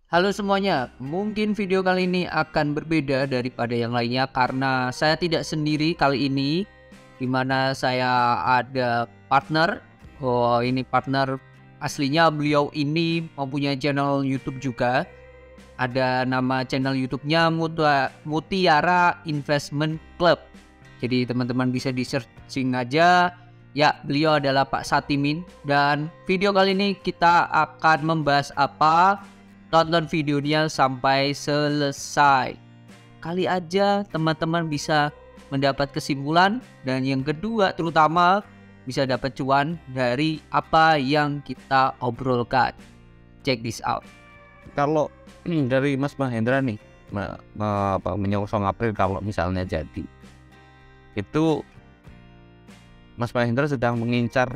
Halo semuanya, mungkin video kali ini akan berbeda daripada yang lainnya karena saya tidak sendiri kali ini, dimana saya ada partner. Oh, ini partner aslinya beliau ini mempunyai channel YouTube juga. Ada nama channel YouTube-nya Mutiara Investment Club. Jadi teman-teman bisa di searching aja. Ya, beliau adalah Pak Satimin dan video kali ini kita akan membahas apa? Tonton videonya sampai selesai. Kali aja teman-teman bisa mendapat kesimpulan dan yang kedua terutama bisa dapat cuan dari apa yang kita obrolkan. Check this out. Kalau dari Mas Mahendra nih menyongsong April kalau misalnya jadi, itu Mas Mahendra sedang mengincar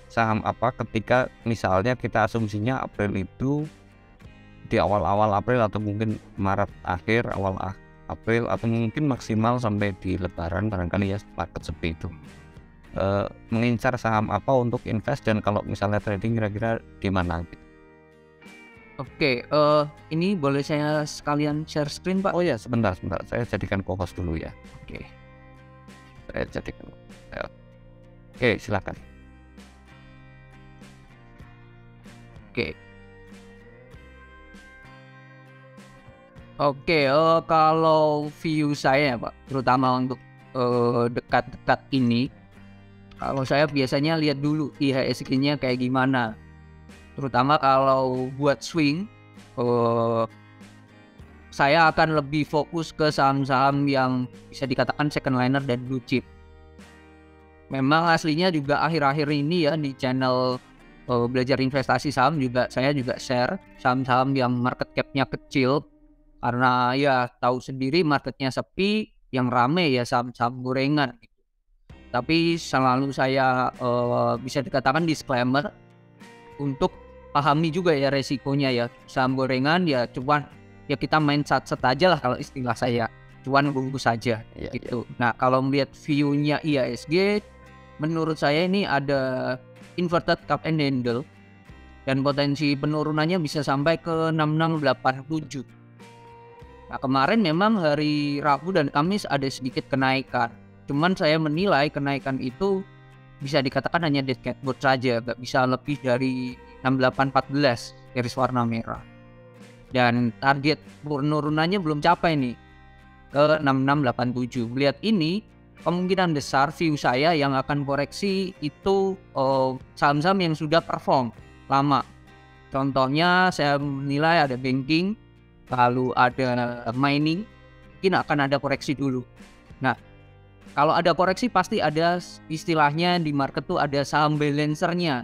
saham apa ketika misalnya kita asumsinya April itu di awal-awal April atau mungkin Maret akhir awal April atau mungkin maksimal sampai di Lebaran barangkali ya market sepi itu, mengincar saham apa untuk invest dan kalau misalnya trading kira-kira di mana gitu. Oke, ini boleh saya sekalian share screen, Pak? Oh ya, sebentar saya jadikan co-host dulu ya. Oke. Saya jadikan. Oke, silakan. Oke. Oke, kalau view saya Pak, terutama untuk dekat-dekat ini, kalau saya biasanya lihat dulu IHSG-nya kayak gimana. Terutama kalau buat swing, saya akan lebih fokus ke saham-saham yang bisa dikatakan second liner dan blue chip. Memang aslinya juga akhir-akhir ini ya di channel belajar investasi saham juga saya juga share saham-saham yang market cap-nya kecil. Karena ya tahu sendiri marketnya sepi, yang rame ya saham-saham gorengan. Tapi selalu saya bisa dikatakan disclaimer untuk pahami juga ya resikonya ya. Saham gorengan ya cuan ya kita main sat-set aja lah kalau istilah saya. Cuan bungkus saja gitu. Nah kalau melihat view-nya IHSG, menurut saya ini ada inverted cup and handle dan potensi penurunannya bisa sampai ke 6687. Nah, kemarin memang hari Rabu dan Kamis ada sedikit kenaikan. Cuman saya menilai kenaikan itu bisa dikatakan hanya dead cat board saja, nggak bisa lebih dari 6814 garis warna merah. Dan target penurunannya belum capai nih ke 6687. Melihat ini, kemungkinan besar view saya yang akan koreksi itu saham-saham yang sudah perform lama. Contohnya saya menilai ada banking, lalu ada mining, mungkin akan ada koreksi dulu. Nah, kalau ada koreksi pasti ada istilahnya di market tuh ada saham balancernya.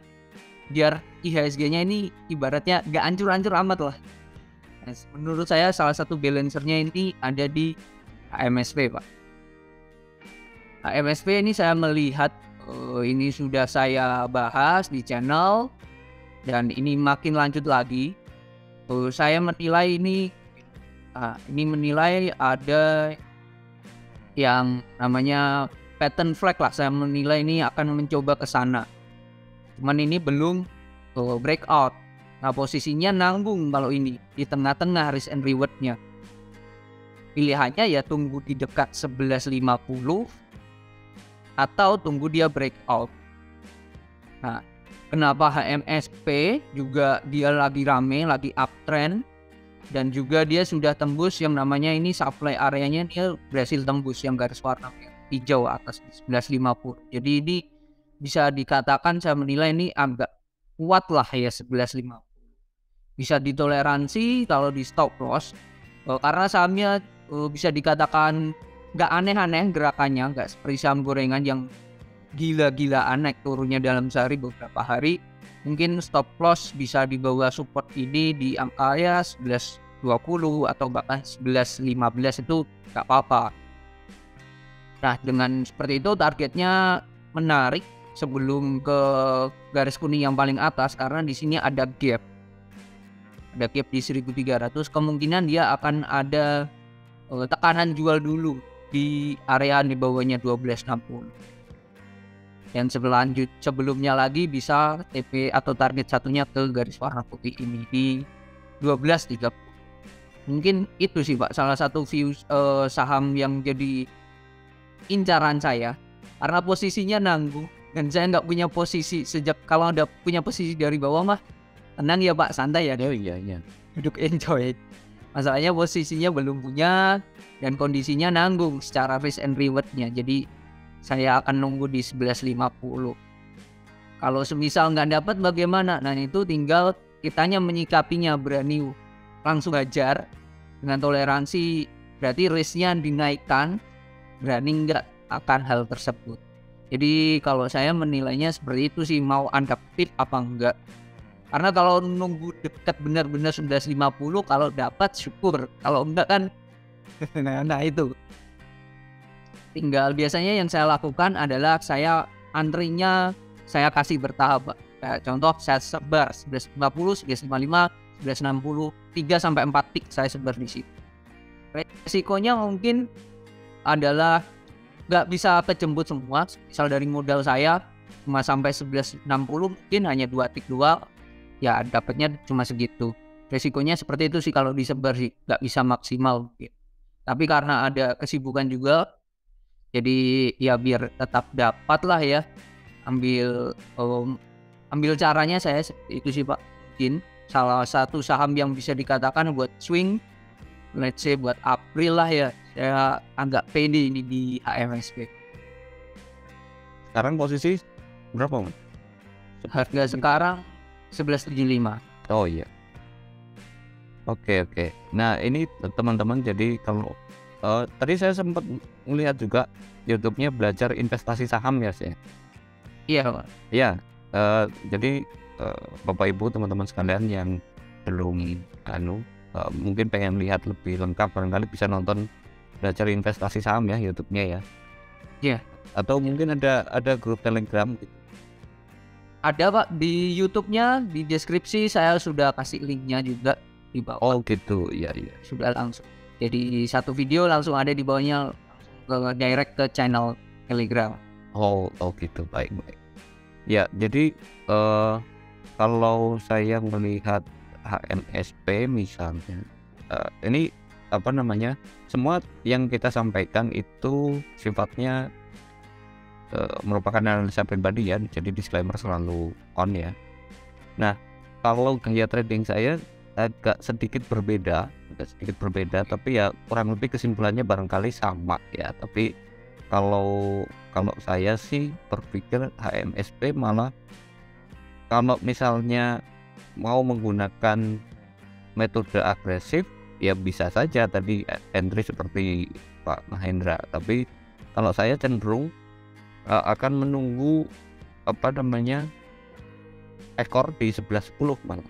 Biar IHSG-nya ini ibaratnya gak hancur-hancur amat lah. Nah, menurut saya salah satu balancernya ini ada di AMSP, Pak. AMSP ini saya melihat ini sudah saya bahas di channel dan ini makin lanjut lagi. Saya menilai ini menilai ada yang namanya pattern flag lah. Saya menilai ini akan mencoba ke sana. Cuman ini belum breakout. Nah posisinya nanggung kalau ini di tengah-tengah risk and reward-nya. Pilihannya ya tunggu di dekat 1150 atau tunggu dia breakout. Nah, kenapa HMSP juga dia lagi rame, lagi uptrend dan juga dia sudah tembus yang namanya ini supply areanya, dia berhasil tembus yang garis warna hijau atas 1150. Jadi ini bisa dikatakan saya menilai ini agak kuat lah ya 1150. Bisa ditoleransi kalau di stop loss karena sahamnya bisa dikatakan nggak aneh-aneh gerakannya, nggak seperti saham gorengan yang gila-gilaan naik turunnya dalam sehari beberapa hari. Mungkin stop loss bisa di bawah support ini di angka ya 11.20 atau bahkan 11.15 itu nggak apa-apa. Nah dengan seperti itu targetnya menarik sebelum ke garis kuning yang paling atas karena di sini ada gap. Ada gap di 1.300, kemungkinan dia akan ada tekanan jual dulu di area di bawahnya 1260. Dan sebelumnya lagi bisa TP atau target satunya ke garis warna putih ini di 12.30. Mungkin itu sih Pak salah satu view saham yang jadi incaran saya, karena posisinya nanggung dan saya nggak punya posisi. Kalau udah punya posisi dari bawah mah tenang ya Pak, santai ya, Oh iya iya. duduk enjoy. Masalahnya posisinya belum punya dan kondisinya nanggung secara risk and rewardnya, jadi saya akan nunggu di 11.50. Kalau semisal nggak dapat bagaimana? Nah itu tinggal kitanya menyikapinya, berani langsung hajar dengan toleransi, berarti risknya dinaikkan, berani nggak akan hal tersebut. Jadi kalau saya menilainya seperti itu sih, mau adaptif apa enggak. Karena kalau nunggu dekat benar-benar 11.50, kalau dapat syukur, kalau enggak kan nah itu. Tinggal biasanya yang saya lakukan adalah saya antrinya saya kasih bertahap Pak. Kayak contoh saya sebar 11.50, 11.55, 11.60, 3 sampai 4 tick saya sebar di situ. Resikonya mungkin adalah nggak bisa kejemput semua. Misal dari modal saya cuma sampai 11.60, mungkin hanya 2 tick doang, ya dapatnya cuma segitu. Resikonya seperti itu sih kalau disebar sih, nggak bisa maksimal mungkin. Tapi karena ada kesibukan juga, jadi ya biar tetap dapat lah ya, ambil caranya saya itu sih Pak. Mungkin salah satu saham yang bisa dikatakan buat swing, let's say buat April lah ya, saya agak pede ini di HMSP. Sekarang posisi berapa Mas? Harga sekarang 11.75. Oh iya. Oke. Nah ini teman-teman, jadi kalau tadi saya sempat melihat juga YouTube-nya belajar investasi saham ya sih. Iya Pak. Ya, jadi Bapak Ibu teman-teman sekalian yang belum mungkin pengen lihat lebih lengkap, barangkali bisa nonton belajar investasi saham ya YouTube-nya ya. Iya. Atau mungkin ada grup Telegram gitu. Ada Pak di YouTube-nya, di deskripsi saya sudah kasih linknya juga di bawah. Oh gitu, iya. Sudah langsung. Jadi satu video langsung ada di bawahnya, langsung ke direct ke channel Telegram. Oh gitu, baik. Ya, jadi kalau saya melihat HMSP misalnya, ini apa namanya, semua yang kita sampaikan itu sifatnya merupakan analisa pribadi ya, jadi disclaimer selalu on ya. Nah, kalau gaya trading saya agak sedikit berbeda, tapi ya kurang lebih kesimpulannya barangkali sama ya. Tapi kalau saya sih berpikir HMSP malah kalau misalnya mau menggunakan metode agresif ya bisa saja tadi entry seperti Pak Mahendra, tapi kalau saya cenderung akan menunggu apa namanya ekor di 11.10 malah.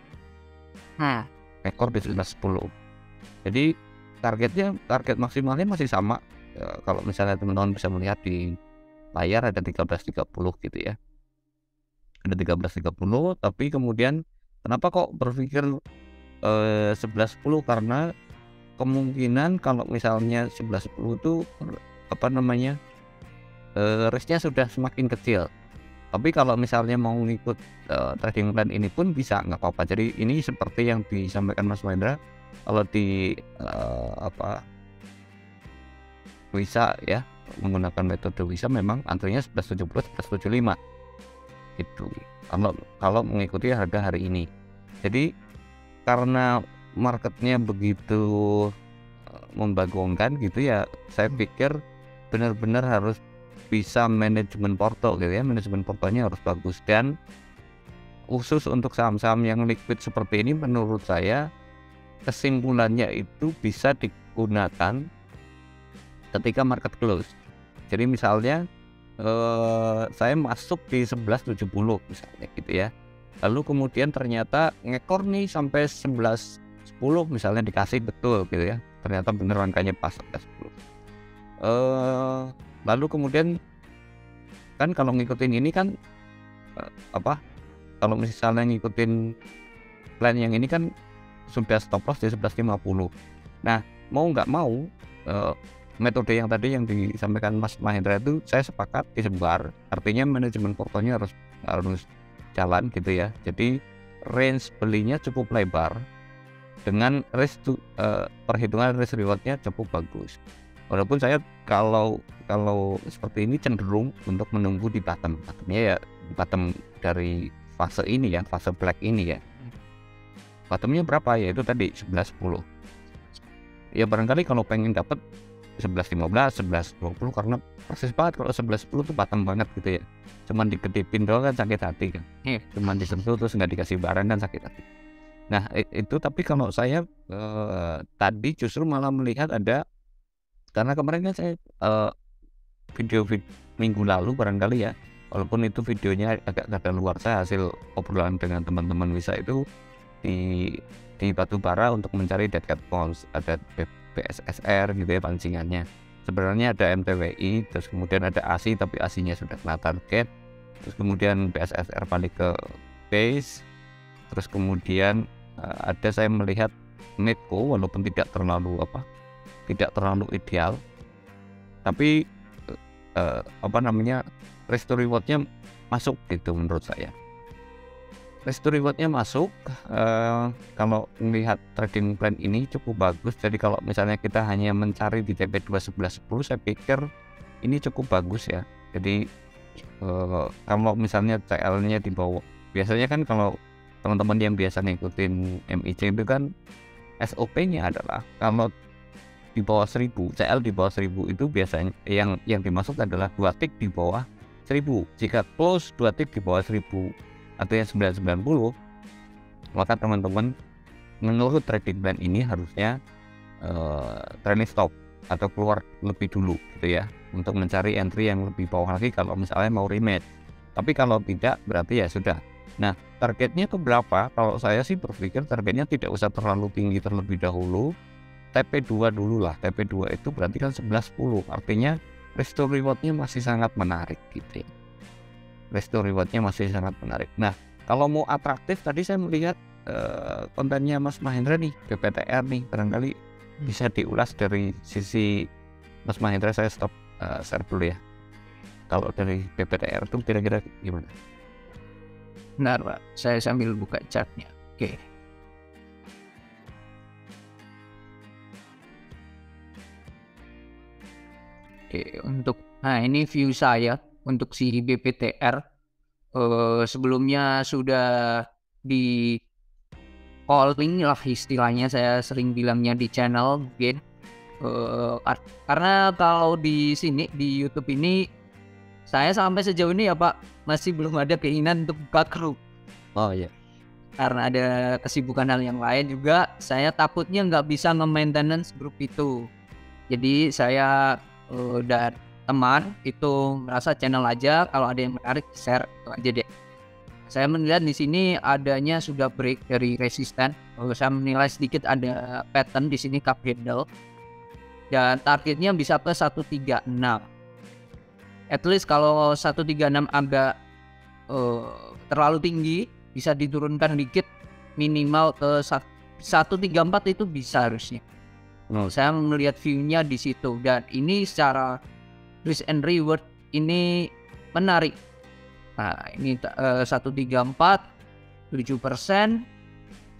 Ekor di 11.10. Jadi target maksimalnya masih sama. Kalau misalnya teman-teman bisa melihat di layar ada 13.30 gitu ya. Ada 13.30, tapi kemudian kenapa kok berpikir 11.10, karena kemungkinan kalau misalnya 11.10 itu apa namanya risknya sudah semakin kecil. Tapi kalau misalnya mau ngikut trading plan ini pun bisa, nggak apa-apa. Jadi ini seperti yang disampaikan Mas Mahendra, kalau di Wisa ya, menggunakan metode Wisa memang antrinya 11.70, 11.75 itu kalau mengikuti harga hari ini. Jadi karena marketnya begitu membagongkan gitu ya, saya pikir benar-benar harus bisa manajemen porto gitu ya. Manajemen portonya harus bagus, dan khusus untuk saham-saham yang liquid seperti ini menurut saya kesimpulannya itu bisa digunakan ketika market close. Jadi misalnya saya masuk di 11.70 misalnya gitu ya, lalu kemudian ternyata ngekor nih sampai 11.10 misalnya, dikasih betul gitu ya, ternyata bener angkanya pas 11.10. Lalu kemudian kan kalau ngikutin ini kan kalau misalnya ngikutin plan yang ini kan sudah stop loss di 11.50. Nah, mau nggak mau metode yang tadi yang disampaikan Mas Mahendra itu saya sepakat disebar. Artinya manajemen portonya harus jalan gitu ya. Jadi range belinya cukup lebar, dengan perhitungan risk rewardnya cukup bagus. Walaupun saya kalau seperti ini cenderung untuk menunggu di bottomnya ya, di bottom dari fase ini ya, fase black ini ya. Bottomnya berapa ya, itu tadi 11.10 ya, barangkali kalau pengen dapat 11.15, 11.20, karena persis banget kalau 11.10 tuh bottom banget gitu ya, cuman dikedipin doang kan sakit hati kan, cuman disentuh terus nggak dikasih barang kan sakit hati. Nah itu, tapi kalau saya tadi justru malah melihat ada, karena kemarin kan saya video minggu lalu barangkali ya, walaupun itu videonya agak kadaluarsa hasil obrolan dengan teman-teman Wisa itu di Batubara untuk mencari dead cat ponds, ada BSSR gitu ya pancingannya. Sebenarnya ada MTWI, terus kemudian ada ASI tapi ASI-nya sudah kena target, terus kemudian BSSR balik ke base, terus kemudian ada saya melihat Netco walaupun tidak terlalu ideal, tapi risk to rewardnya masuk gitu menurut saya. Risk to rewardnya masuk, kalau melihat trading plan ini cukup bagus. Jadi kalau misalnya kita hanya mencari di TP2 11.10, saya pikir ini cukup bagus ya. Jadi kalau misalnya CL-nya di bawah, biasanya kan kalau teman-teman yang biasa ngikutin MIC itu kan SOP-nya adalah kalau di bawah 1000, CL di bawah 1000 itu biasanya yang dimaksud adalah 2 tick di bawah 1000. Jika close 2 tick di bawah 1000 artinya 990, maka teman-teman menurut trading plan ini harusnya trailing stop atau keluar lebih dulu gitu ya, untuk mencari entry yang lebih bawah lagi kalau misalnya mau rematch. Tapi kalau tidak berarti ya sudah. Nah targetnya ke berapa? Kalau saya sih berpikir targetnya tidak usah terlalu tinggi terlebih dahulu, TP2 dulu lah. TP2 itu berarti kan 11.10, artinya risk to rewardnya masih sangat menarik gitu ya. Risk to rewardnya masih sangat menarik. Nah kalau mau atraktif, tadi saya melihat kontennya Mas Mahendra nih, BPTR nih, barangkali bisa diulas dari sisi Mas Mahendra. Saya stop share dulu ya. Kalau dari BPTR itu kira-kira gimana? Benar Pak, saya sambil buka chartnya. Oke. Nah ini view saya untuk si BPTR. Sebelumnya sudah di calling lah istilahnya, saya sering bilangnya di channel mungkin. Karena kalau di sini di YouTube ini saya sampai sejauh ini ya Pak masih belum ada keinginan untuk buka grup. Oh iya. Karena ada kesibukan hal yang lain juga, saya takutnya nggak bisa nge-maintenance grup itu. Jadi saya dan teman itu merasa channel aja, kalau ada yang menarik share itu aja deh. Saya menilai di sini adanya sudah break dari resisten. Saya menilai sedikit ada pattern di sini cup handle dan targetnya bisa ke 136. At least kalau 136 agak terlalu tinggi, bisa diturunkan dikit minimal ke 134 itu bisa harusnya. Saya melihat view-nya di situ, dan ini secara risk and reward ini menarik. Nah ini 134 7%,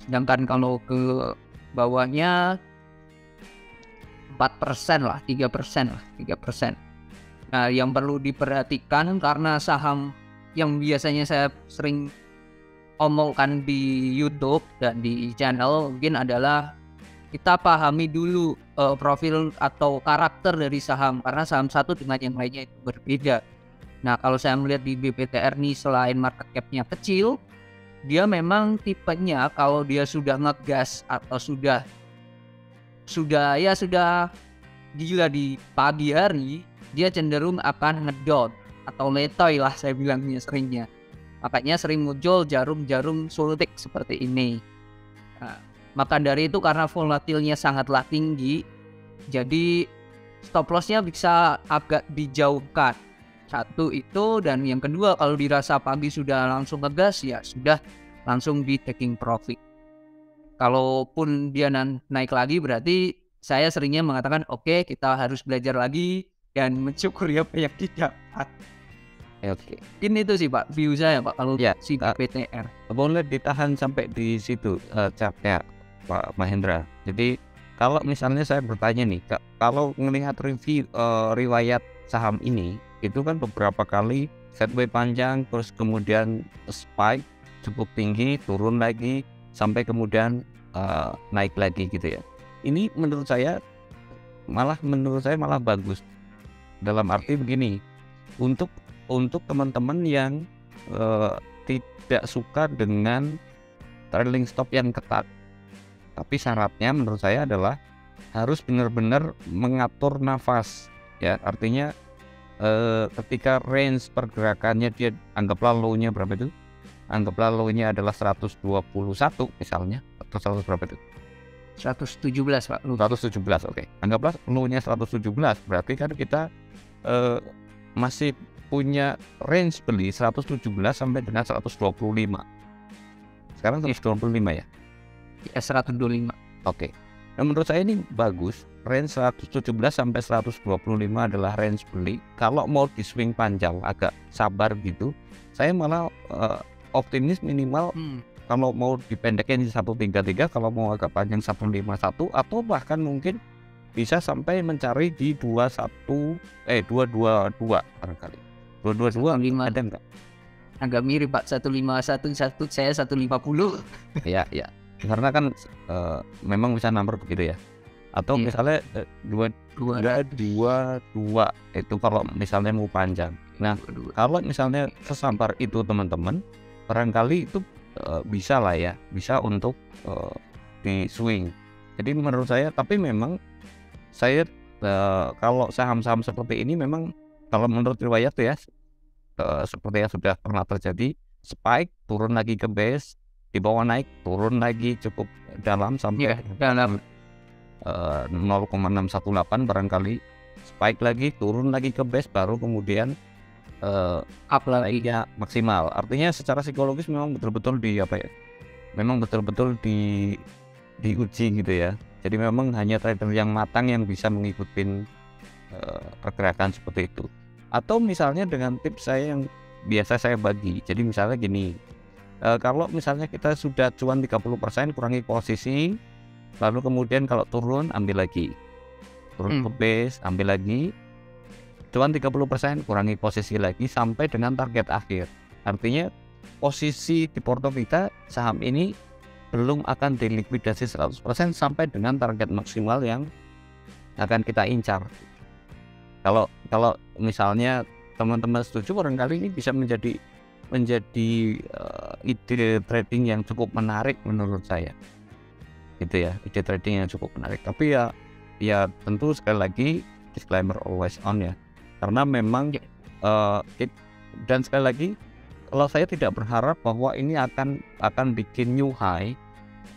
sedangkan kalau ke bawahnya 4% lah, 3% lah, 3%. Nah yang perlu diperhatikan, karena saham yang biasanya saya sering omongkan di YouTube dan di channel mungkin adalah kita pahami dulu profil atau karakter dari saham, karena saham satu dengan yang lainnya itu berbeda. Nah kalau saya melihat di BPTR nih, selain market cap-nya kecil, dia memang tipenya kalau dia sudah ngegas atau sudah gila di pagi hari, dia cenderung akan ngedown atau letoy lah saya bilangnya seringnya. Makanya sering muncul jarum-jarum sultik seperti ini. Nah, maka dari itu karena volatilnya sangatlah tinggi, jadi stop lossnya bisa agak dijauhkan. Satu itu, dan yang kedua kalau dirasa pagi sudah langsung ngegas ya sudah langsung di taking profit. Kalaupun dia naik lagi berarti saya seringnya mengatakan oke, kita harus belajar lagi dan mensyukuri apa yang didapat. Oke. Ini itu sih Pak view saya Pak kalau ya, si BPTR. Boleh ditahan sampai di situ chartnya Pak Mahendra. Jadi kalau misalnya saya bertanya nih, kalau melihat review riwayat saham ini, itu kan beberapa kali sideways panjang, terus kemudian spike cukup tinggi, turun lagi, sampai kemudian naik lagi gitu ya. Ini menurut saya malah bagus. Dalam arti begini, untuk teman-teman yang tidak suka dengan trailing stop yang ketat. Tapi syaratnya menurut saya adalah harus benar-benar mengatur nafas ya. Artinya ketika range pergerakannya dia anggaplah low-nya berapa itu? Anggaplah low-nya adalah 121 misalnya, atau 100 berapa itu? 117 Pak. 117, oke. Anggaplah low-nya 117, berarti kan kita masih punya range beli 117 sampai dengan 125. Sekarang 125 ya? Ya 125. Oke. Nah, menurut saya ini bagus. Range 117 sampai 125 adalah range beli. Kalau mau di swing panjang agak sabar gitu, saya malah optimis minimal kalau mau dipendekin di 133, kalau mau agak panjang 151, atau bahkan mungkin bisa sampai mencari di 222 barangkali. 222 ada enggak? Agak mirip Pak, 151 saya 150. Ya. Karena kan memang bisa number begitu ya. Atau misalnya 222 itu kalau misalnya mau panjang. Nah, kalau misalnya sesabar itu teman-teman, barangkali itu bisa lah ya, bisa untuk di swing. Jadi menurut saya, tapi memang saya kalau saham-saham seperti ini memang kalau menurut riwayat ya, seperti yang sudah pernah terjadi, spike turun lagi ke base, di bawah naik, turun lagi cukup dalam sampai dalam 0,618 barangkali, spike lagi, turun lagi ke base, baru kemudian up lagi ya maksimal. Artinya secara psikologis memang betul-betul diuji gitu ya. Jadi memang hanya trader yang matang yang bisa mengikuti pergerakan seperti itu. Atau misalnya dengan tips saya yang biasa saya bagi. Jadi misalnya gini, kalau misalnya kita sudah cuan 30%, kurangi posisi, lalu kemudian kalau turun ambil lagi, turun ke base ambil lagi, cuan 30%, kurangi posisi lagi sampai dengan target akhir. Artinya posisi di porto kita saham ini belum akan dilikuidasi 100% sampai dengan target maksimal yang akan kita incar. Kalau misalnya teman-teman setuju, barangkali ini bisa menjadi ide trading yang cukup menarik menurut saya, gitu ya, ide trading yang cukup menarik. Tapi ya tentu sekali lagi disclaimer always on ya, karena memang dan sekali lagi, kalau saya tidak berharap bahwa ini akan bikin new high,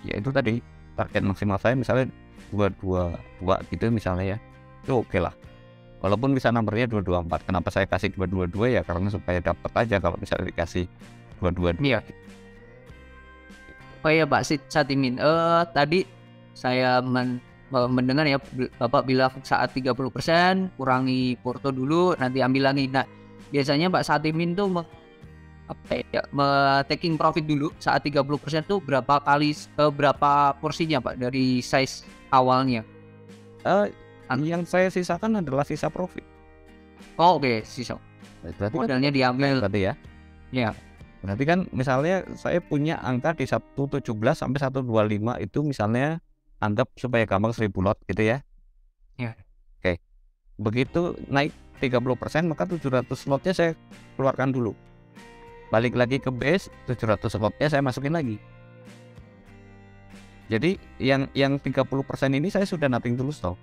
yaitu tadi target maksimal saya misalnya 222 gitu misalnya ya, itu oke lah. Walaupun bisa nomornya 224. Kenapa saya kasih 222 ya? Karena supaya dapat aja kalau misalnya dikasih 222. Iya. Oh iya Pak Satimin, tadi saya mendengar ya Bapak bilang saat 30% kurangi porto dulu, nanti ambil lagi. Nah, biasanya Pak Satimin tuh taking profit dulu saat 30% tuh berapa porsinya Pak dari size awalnya? Yang saya sisakan adalah sisa profit. Oh, oke, sisa. Berarti modalnya diambil berarti ya. Ya. Berarti kan misalnya saya punya angka di 117 sampai 125 itu misalnya anggap supaya gampang 1000 lot gitu ya. Ya. Oke. Begitu naik 30% maka 700 lotnya saya keluarkan dulu. Balik lagi ke base, 700 lotnya saya masukin lagi. Jadi yang 30% ini saya sudah nothing tulus toh.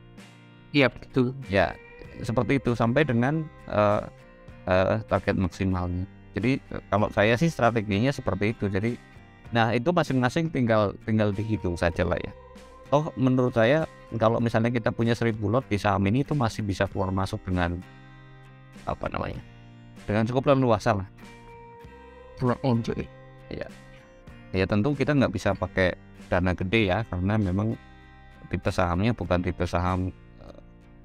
Iya betul. Ya seperti itu sampai dengan target maksimalnya. Jadi kalau saya sih strateginya seperti itu. Jadi nah itu masing-masing tinggal dihitung saja lah ya. Toh menurut saya kalau misalnya kita punya 1000 lot di saham ini itu masih bisa keluar masuk dengan dengan cukup leluasa lah. Ya tentu kita nggak bisa pakai dana gede ya, karena memang tipe sahamnya bukan tipe saham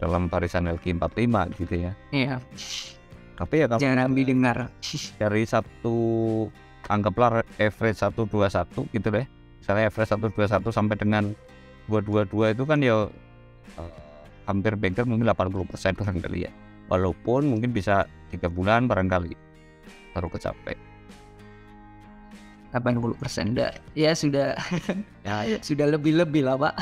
dalam barisan LQ45 gitu ya. Iya. Tapi ya kalau jangan didengar dari anggaplah average 121 gitu deh, misalnya average 121 sampai dengan 222 itu kan ya hampir bengkel mungkin 80% barangkali ya, walaupun mungkin bisa 3 bulan barangkali baru kecapai 80% ya sudah ya. sudah lebih lah Pak.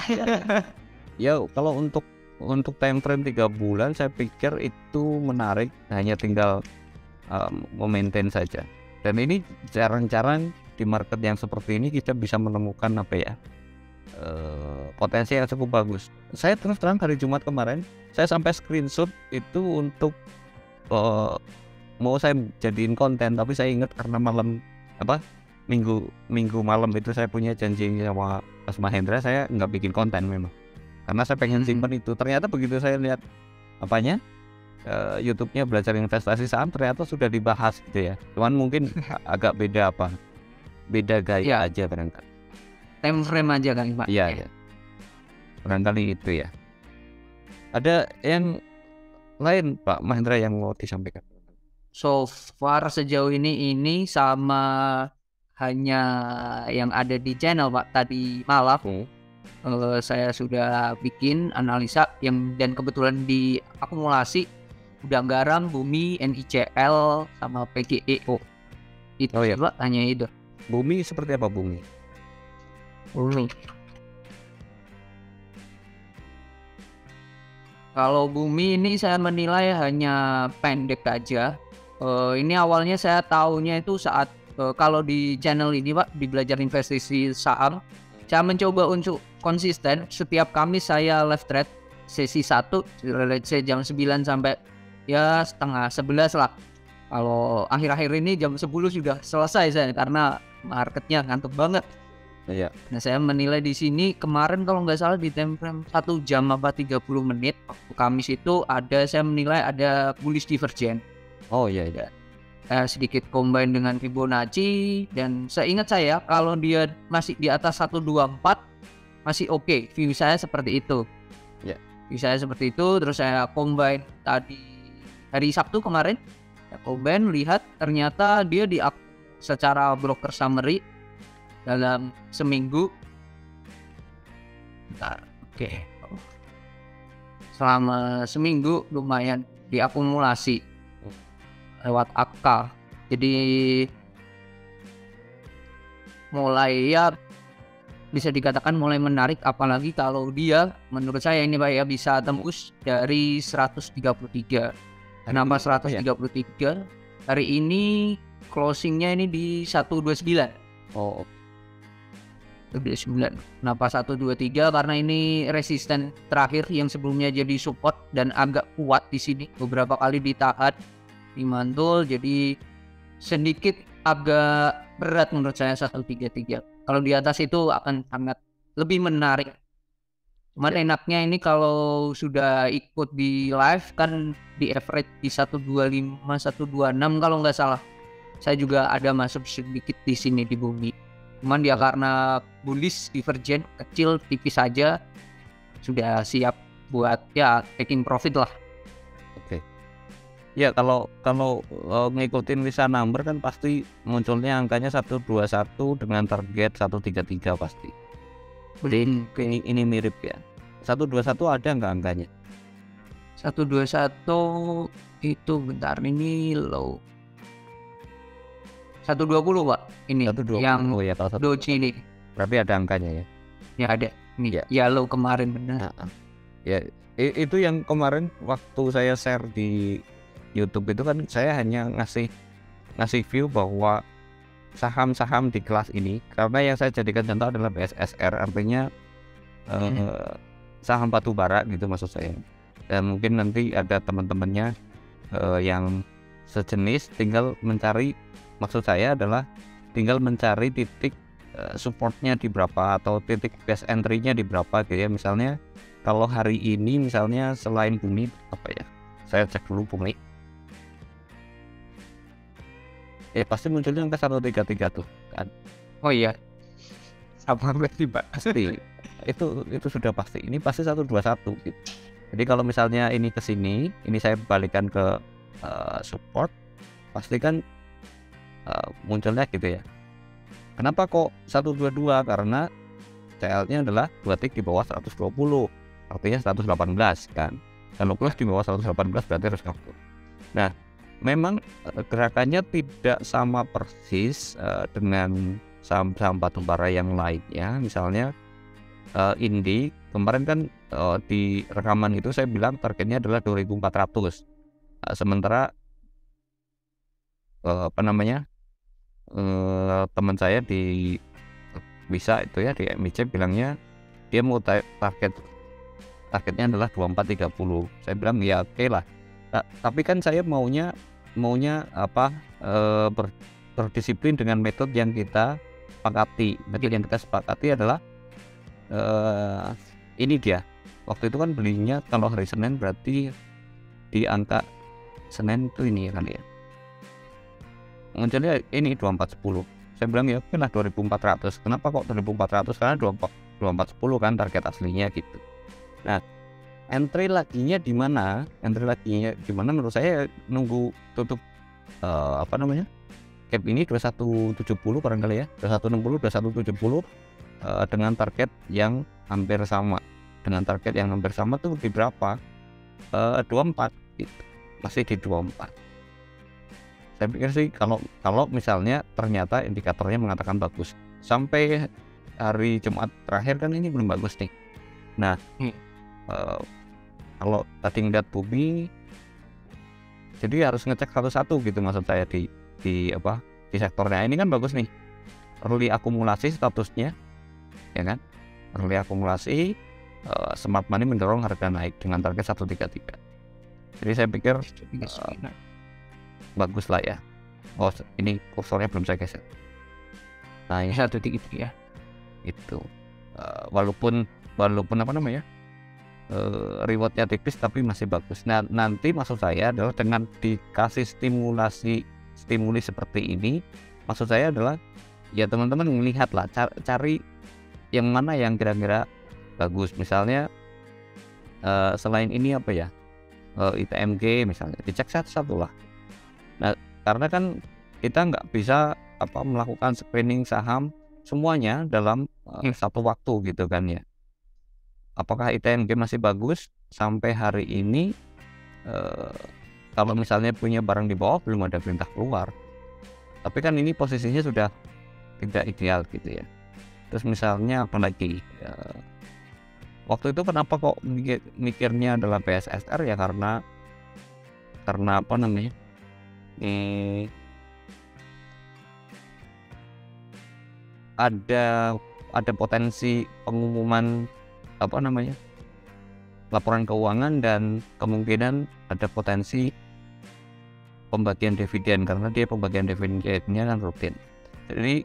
Ya kalau untuk time frame 3 bulan saya pikir itu menarik, hanya tinggal memaintain saja. Dan ini jarang-jarang di market yang seperti ini kita bisa menemukan apa ya, potensi yang cukup bagus. Saya terus terang hari Jumat kemarin saya sampai screenshot itu untuk mau saya jadiin konten, tapi saya ingat karena malam minggu malam itu saya punya janji sama Mas Mahendra, saya nggak bikin konten memang karena saya pengen simpan itu. Ternyata begitu saya lihat YouTube-nya Belajar Investasi Saham, ternyata sudah dibahas gitu ya, cuman mungkin agak beda gaya aja barangkali, time frame aja kan Pak. Iya barangkali itu ya. Ada yang lain Pak Mahendra yang mau disampaikan? So far sejauh ini sama hanya yang ada di channel Pak tadi malam. Saya sudah bikin analisa dan kebetulan di akumulasi Udang Garam, Bumi, NICL sama PGE. Itu ya Pak, hanya itu. Bumi seperti apa Bumi? Kalau Bumi ini saya menilai hanya pendek aja. Ini awalnya saya tahunya itu saat kalau di channel ini Pak, di Belajar Investasi Saham, saya mencoba untuk konsisten. Setiap Kamis saya live trade sesi 1, let's say jam 9 sampai ya setengah 11 lah. Kalau akhir-akhir ini jam 10 sudah selesai saya karena marketnya ngantuk banget. Iya. Nah saya menilai di sini kemarin kalau nggak salah di time frame 1 jam apa 30 menit waktu Kamis itu saya menilai ada bullish divergence. Oh iya. Sedikit combine dengan Fibonacci, dan seingat saya kalau dia masih di atas 124 masih oke. View saya seperti itu. View saya seperti itu. Terus saya combine tadi hari Sabtu kemarin, saya combine lihat ternyata dia secara broker summary dalam seminggu. Selama seminggu lumayan diakumulasi lewat AK. Jadi mulai ya bisa dikatakan mulai menarik, apalagi kalau dia menurut saya ini Pak ya bisa tembus dari 133. Kenapa 133? Hari ini closingnya ini di 129. Oh. 129. Kenapa 123? Karena ini resisten terakhir yang sebelumnya jadi support dan agak kuat di sini. Beberapa kali ditahan, dimantul, jadi sedikit agak berat menurut saya 133. Kalau di atas itu akan sangat lebih menarik. Cuman enaknya ini kalau sudah ikut di live kan di average di 125, 126 kalau nggak salah. Saya juga ada masuk sedikit di sini di Bumi. Cuman dia karena bullish divergent kecil tipis saja, sudah siap buat ya taking profit lah. Oke. Ya kalau ngikutin Lisa number kan pasti munculnya angkanya 121 dengan target 133 pasti. Ini mirip ya. 121 ada nggak angkanya? 121 itu bentar, ini low 120 Pak. Ini 120. yang ya, Doji ini. Berarti ada angkanya ya? Ya ada. Ini ya low kemarin benar. Ya itu yang kemarin waktu saya share di YouTube itu kan saya hanya ngasih view bahwa saham-saham di kelas ini, karena yang saya jadikan contoh adalah BSSR, artinya saham batubara gitu maksud saya. Dan mungkin nanti ada teman-temannya yang sejenis, tinggal mencari, maksud saya adalah tinggal mencari titik supportnya di berapa atau titik best entry-nya di berapa gitu ya. Misalnya kalau hari ini misalnya selain Bumi apa ya, saya cek dulu Bumi. Pasti munculnya angka 133 tuh kan. Oh iya. Sama berarti Pak. Pasti. itu sudah pasti. Ini pasti 121 gitu. Jadi kalau misalnya ini ke sini, ini saya balikan ke support, pasti kan munculnya gitu ya. Kenapa kok 122? Karena CL-nya adalah 2 tick di bawah 120, artinya 118 kan. Kalau close di bawah 118 berarti harus kabur. Nah, memang gerakannya tidak sama persis dengan saham-saham batubara yang lainnya. Misalnya Indi kemarin kan di rekaman itu saya bilang targetnya adalah 2400. Sementara teman saya di bisa itu ya di MIC bilangnya dia mau targetnya adalah 2430. Saya bilang ya oke lah. Nah, tapi kan saya maunya berdisiplin dengan metode yang kita sepakati. Metode yang kita sepakati adalah ini dia. Waktu itu kan belinya kalau hari Senin berarti di angka Senin itu ini kali ya. Munculnya ini 2410. Saya bilang ya oke lah 2400. Kenapa kok 2400? Karena 2410 kan target aslinya gitu. Nah, entry laginya di mana? Menurut saya nunggu tutup cap ini 2170 barangkali ya. 2160, 2170 dengan target yang hampir sama. Dengan target yang hampir sama tuh di berapa? 24 gitu. Masih di 24. Saya pikir sih kalau misalnya ternyata indikatornya mengatakan bagus. Sampai hari Jumat terakhir kan ini belum bagus nih. Nah, kalau tadi ngeliat bumi, jadi harus ngecek satu-satu gitu maksud saya di sektornya. Ini kan bagus nih. Early akumulasi statusnya, ya kan? Early akumulasi, smart money mendorong harga naik dengan target 133. Jadi saya pikir bagus lah ya. Oh, ini kursornya belum saya geser. Nah, ini 133 ya. Itu walaupun rewardnya tipis tapi masih bagus. Nah, nanti maksud saya adalah dengan dikasih stimuli seperti ini, maksud saya adalah ya teman-teman melihat lah, cari yang mana yang kira-kira bagus. Misalnya selain ini ITMG misalnya, dicek satu-satu lah. Nah, karena kan kita nggak bisa melakukan screening saham semuanya dalam satu waktu gitu kan ya. Apakah ITMG masih bagus sampai hari ini? Kalau misalnya punya barang di bawah belum ada perintah keluar, tapi kan ini posisinya sudah tidak ideal gitu ya. Terus misalnya apalagi waktu itu kenapa kok mikirnya adalah PSSR ya, karena ada potensi pengumuman laporan keuangan dan kemungkinan ada potensi pembagian dividen karena dia pembagian dividennya kan rutin. Jadi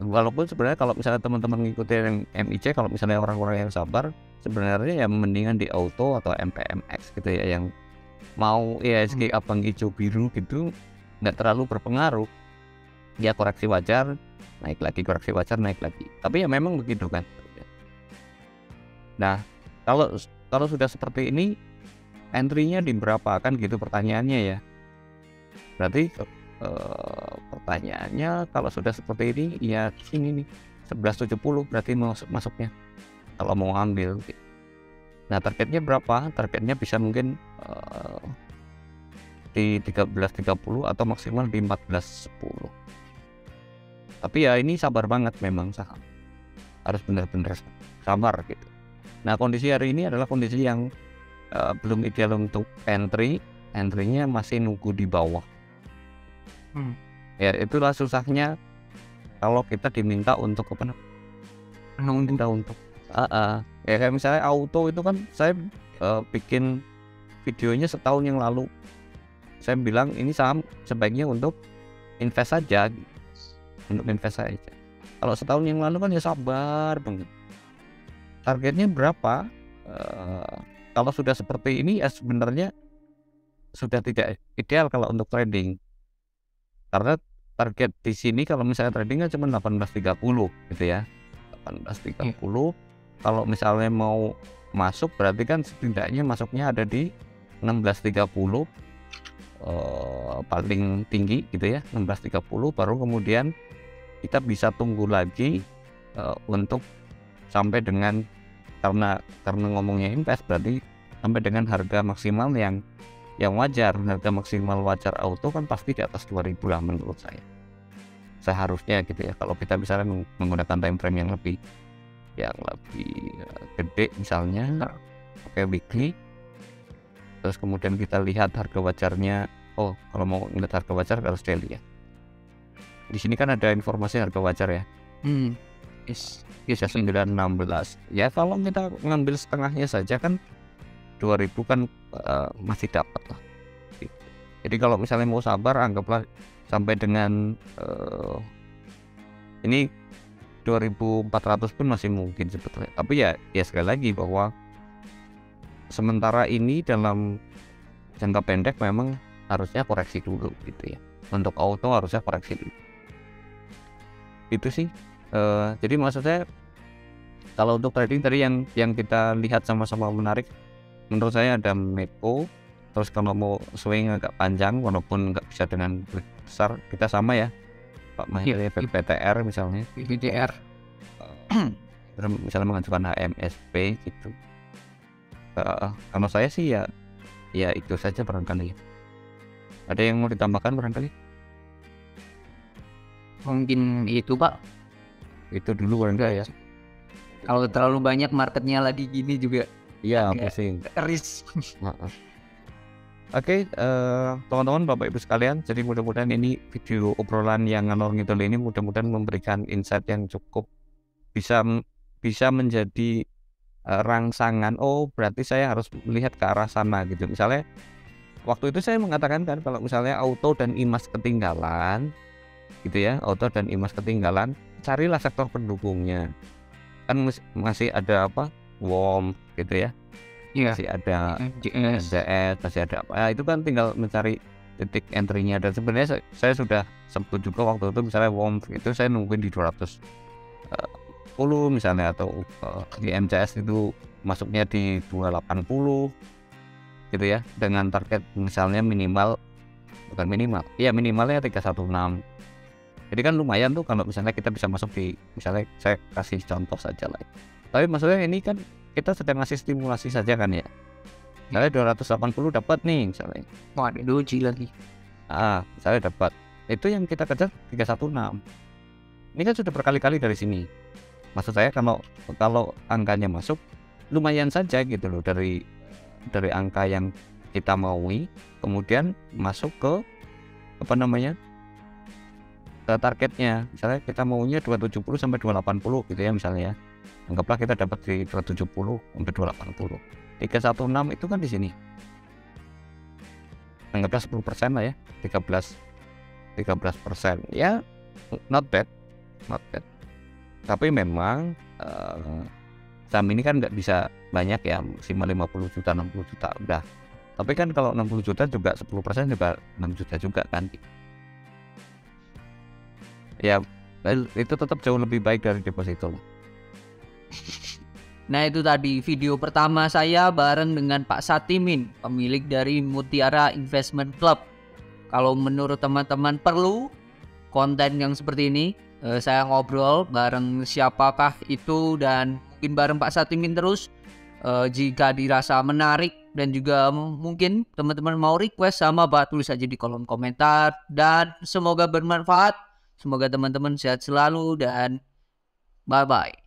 walaupun sebenarnya kalau misalnya teman-teman ngikutin MIC, kalau misalnya orang-orang yang sabar sebenarnya ya mendingan di auto atau MPMX gitu ya, yang mau IHSG abang hijau biru gitu nggak terlalu berpengaruh. Ya koreksi wajar naik lagi, koreksi wajar naik lagi, tapi ya memang begitu kan. Nah, kalau sudah seperti ini entry-nya di berapa kan gitu pertanyaannya ya. Berarti pertanyaannya kalau sudah seperti ini ya ini nih 1170 berarti masuknya kalau mau ambil gitu. Nah, targetnya berapa? Targetnya bisa mungkin di 13.30 atau maksimal di 14.10. Tapi ya ini sabar banget memang saham. Harus benar-benar sabar gitu. Nah, kondisi hari ini adalah kondisi yang belum ideal untuk entry-nya masih nunggu di bawah. Ya itulah susahnya kalau kita diminta untuk ya kayak misalnya auto itu kan saya bikin videonya setahun yang lalu. Saya bilang ini saham sebaiknya untuk invest saja. Kalau setahun yang lalu kan ya sabar banget. Targetnya berapa? Kalau sudah seperti ini ya sebenarnya sudah tidak ideal kalau untuk trading. Karena target di sini kalau misalnya trading kan cuma 18.30 gitu ya. 18.30. Kalau misalnya mau masuk berarti kan setidaknya masuknya ada di 16.30 paling tinggi gitu ya, 16.30, baru kemudian kita bisa tunggu lagi untuk sampai dengan, karena ngomongnya invest berarti sampai dengan harga maksimal yang wajar. Harga maksimal wajar auto kan pasti di atas 2000 lah menurut saya, seharusnya gitu ya. Kalau kita misalnya menggunakan time frame yang lebih gede misalnya pakai weekly, terus kemudian kita lihat harga wajarnya. Oh, kalau mau lihat harga wajar harus daily ya. Di sini kan ada informasi harga wajar ya. Yes. 916 ya. Kalau kita ngambil setengahnya saja kan 2000 kan masih dapat lah. Jadi kalau misalnya mau sabar, anggaplah sampai dengan ini 2400 pun masih mungkin sebetulnya. Tapi ya sekali lagi bahwa sementara ini dalam jangka pendek memang harusnya koreksi dulu gitu ya. Untuk auto harusnya koreksi dulu. Itu sih. Jadi maksud saya kalau untuk trading tadi yang kita lihat sama-sama menarik, menurut saya ada Mepo. Terus kalau mau swing agak panjang walaupun nggak bisa dengan besar, kita sama ya Pak Mahendra, PTR misalnya, PTR misalnya mengajukan HMSP gitu. Kalau saya sih ya itu saja barangkali. Ada yang mau ditambahkan barangkali? Mungkin itu Pak. Itu dulu barangkali ya. Kalau terlalu banyak marketnya lagi gini juga iya pusing, risk. Oke, teman-teman, Bapak Ibu sekalian, jadi mudah-mudahan ini video obrolan yang ngalor ngidul ini mudah-mudahan memberikan insight yang cukup bisa menjadi rangsangan. Oh, berarti saya harus melihat ke arah sana gitu. Misalnya waktu itu saya mengatakan kan kalau misalnya auto dan IMAS ketinggalan gitu ya, auto dan IMAS ketinggalan, carilah sektor pendukungnya. Kan masih ada apa? WOM gitu ya. Masih ada MJS, masih ada apa ya, itu kan tinggal mencari titik entry-nya. Dan sebenarnya saya sudah sebut juga waktu itu, misalnya WOM itu saya nungguin di 210 misalnya, atau di MCS itu masuknya di 280 gitu ya, dengan target misalnya minimalnya 316. Jadi kan lumayan tuh kalau misalnya kita bisa masuk di, misalnya saya kasih contoh saja lah. Tapi maksudnya ini kan kita sedang ngasih stimulasi saja kan ya. Misalnya 280 dapat nih misalnya. Wah, ada doji lagi. Misalnya dapat. Itu yang kita kejar 316. Ini kan sudah berkali-kali dari sini. Maksud saya kalau angkanya masuk lumayan saja gitu loh, dari angka yang kita maui, kemudian masuk ke ke targetnya. Misalnya kita maunya 270 sampai 280 gitu ya misalnya ya. Anggaplah kita dapat di 270 sampai 280. 316 itu kan di sini. Anggaplah 10% lah ya. 13%. Ya not bad. Tapi memang saham ini kan nggak bisa banyak ya, maksimal 50 juta, 60 juta udah. Tapi kan kalau 60 juta juga 10% juga 6 juta juga kan. Ya itu tetap jauh lebih baik dari deposito. Nah, itu tadi video pertama saya bareng dengan Pak Satimin, pemilik dari Mutiara Investment Club. Kalau menurut teman-teman perlu konten yang seperti ini, saya ngobrol bareng siapakah itu, dan mungkin bareng Pak Satimin terus. Jika dirasa menarik dan juga mungkin teman-teman mau request sama Pak, tulis aja di kolom komentar. Dan semoga bermanfaat. Semoga teman-teman sehat selalu dan bye-bye.